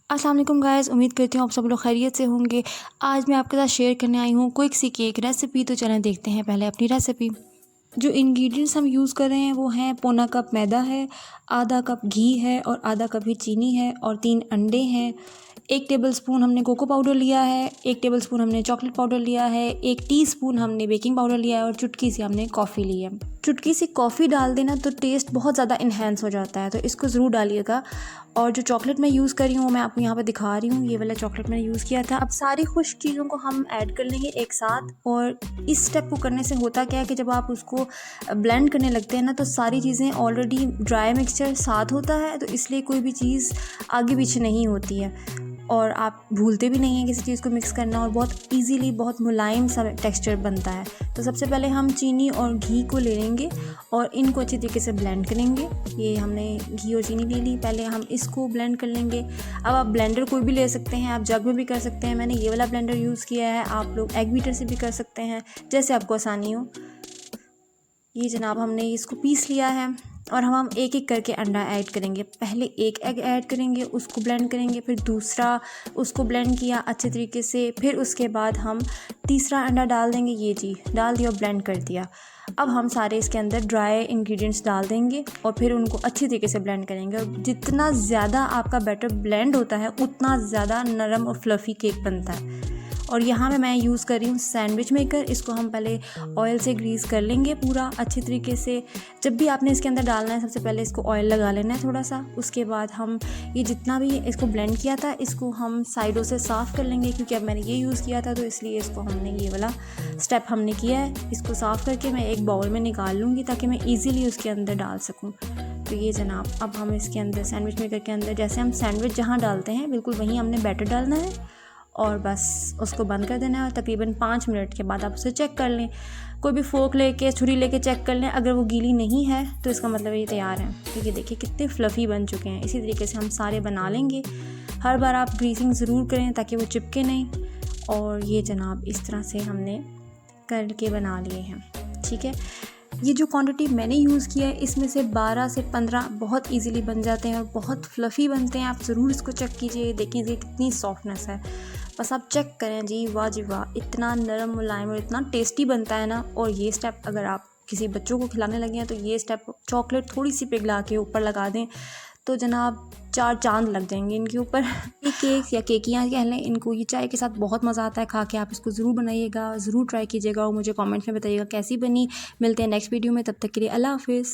अस्सलाम वालेकुम गाइस, उम्मीद करती हूँ आप सब लोग खैरियत से होंगे। आज मैं आपके साथ शेयर करने आई हूँ क्विक सी केक रेसिपी। तो चलें देखते हैं पहले अपनी रेसिपी। जो इंग्रेडिएंट्स हम यूज़ कर रहे हैं वो हैं पौना कप मैदा है, आधा कप घी है और आधा कप ही चीनी है और 3 अंडे हैं। 1 टेबलस्पून हमने कोको पाउडर लिया है, 1 टेबलस्पून हमने चॉकलेट पाउडर लिया है, 1 टीस्पून हमने बेकिंग पाउडर लिया है और चुटकी सी हमने कॉफ़ी ली है। चुटकी सी कॉफ़ी डाल देना तो टेस्ट बहुत ज़्यादा इन्हेंस हो जाता है, तो इसको ज़रूर डालिएगा। और जो चॉकलेट मैं यूज़ कर रही हूँ मैं आपको यहाँ पे दिखा रही हूँ, ये वाला चॉकलेट मैंने यूज़ किया था। अब सारी खुश्क चीज़ों को हम ऐड कर लेंगे एक साथ। और इस स्टेप को करने से होता क्या है कि जब आप उसको ब्लेंड करने लगते हैं ना, तो सारी चीज़ें ऑलरेडी ड्राई मिक्सचर साथ होता है, तो इसलिए कोई भी चीज़ आगे पीछे नहीं होती है और आप भूलते भी नहीं हैं किसी चीज़ को मिक्स करना, और बहुत इजीली बहुत मुलायम सा टेक्सचर बनता है। तो सबसे पहले हम चीनी और घी को ले लेंगे और इनको अच्छी तरीके से ब्लेंड करेंगे। ये हमने घी और चीनी ले ली, पहले हम इसको ब्लेंड कर लेंगे। अब आप ब्लेंडर कोई भी ले सकते हैं, आप जग में भी कर सकते हैं, मैंने ये वाला ब्लेंडर यूज़ किया है। आप लोग एग बीटर से भी कर सकते हैं, जैसे आपको आसानी हो। ये जनाब हमने इसको पीस लिया है और हम एक एक करके अंडा ऐड करेंगे। पहले एक एग ऐड करेंगे, उसको ब्लेंड करेंगे, फिर दूसरा उसको ब्लेंड किया अच्छे तरीके से, फिर उसके बाद हम तीसरा अंडा डाल देंगे। ये जी डाल दिया और ब्लेंड कर दिया। अब हम सारे इसके अंदर ड्राई इंग्रेडिएंट्स डाल देंगे और फिर उनको अच्छी तरीके से ब्लेंड करेंगे। और जितना ज़्यादा आपका बैटर ब्लेंड होता है उतना ज़्यादा नरम और फ्लफ़ी केक बनता है। और यहाँ पे मैं यूज़ कर रही हूँ सैंडविच मेकर। इसको हम पहले ऑयल से ग्रीस कर लेंगे पूरा अच्छी तरीके से। जब भी आपने इसके अंदर डालना है सबसे पहले इसको ऑयल लगा लेना है थोड़ा सा। उसके बाद हम ये जितना भी इसको ब्लेंड किया था इसको हम साइडों से साफ़ कर लेंगे, क्योंकि अब मैंने ये यूज़ किया था तो इसलिए इसको हमने ये वाला स्टेप हमने किया है। इसको साफ़ करके मैं एक बाउल में निकाल लूँगी ताकि मैं ईज़िली उसके अंदर डाल सकूँ। तो ये जनाब अब हम इसके अंदर सैंडविच मेकर के अंदर जैसे हम सैंडविच जहाँ डालते हैं बिल्कुल वहीं हमने बैटर डालना है और बस उसको बंद कर देना है। और तकरीबन 5 मिनट के बाद आप उसे चेक कर लें। कोई भी फोक लेके छुरी लेके चेक कर लें, अगर वो गीली नहीं है तो इसका मतलब ये तैयार है। तो ये देखिए कितने फ्लफ़ी बन चुके हैं। इसी तरीके से हम सारे बना लेंगे। हर बार आप ग्रीसिंग ज़रूर करें ताकि वो चिपके नहीं। और ये जनाब इस तरह से हमने करके बना लिए हैं, ठीक है। ये जो क्वांटिटी मैंने यूज़ किया है इसमें से 12 से 15 बहुत इजीली बन जाते हैं और बहुत फ्लफ़ी बनते हैं। आप ज़रूर इसको चेक कीजिए, देखिए कितनी सॉफ्टनेस है। बस आप चेक करें जी, वाह जी वाह, इतना नरम मुलायम और इतना टेस्टी बनता है ना। और ये स्टेप अगर आप किसी बच्चों को खिलाने लगे हैं तो ये स्टेप चॉकलेट थोड़ी सी पिघला के ऊपर लगा दें तो जनाब 4 चांद लग जाएंगे इनके ऊपर। ये केक या केकियाँ कह लें, इनको ये चाय के साथ बहुत मज़ा आता है खा के। आप इसको ज़रूर बनाइएगा, ज़रूर ट्राई कीजिएगा और मुझे कमेंट्स में बताइएगा कैसी बनी। मिलते हैं नेक्स्ट वीडियो में, तब तक के लिए अल्लाह हाफिज़।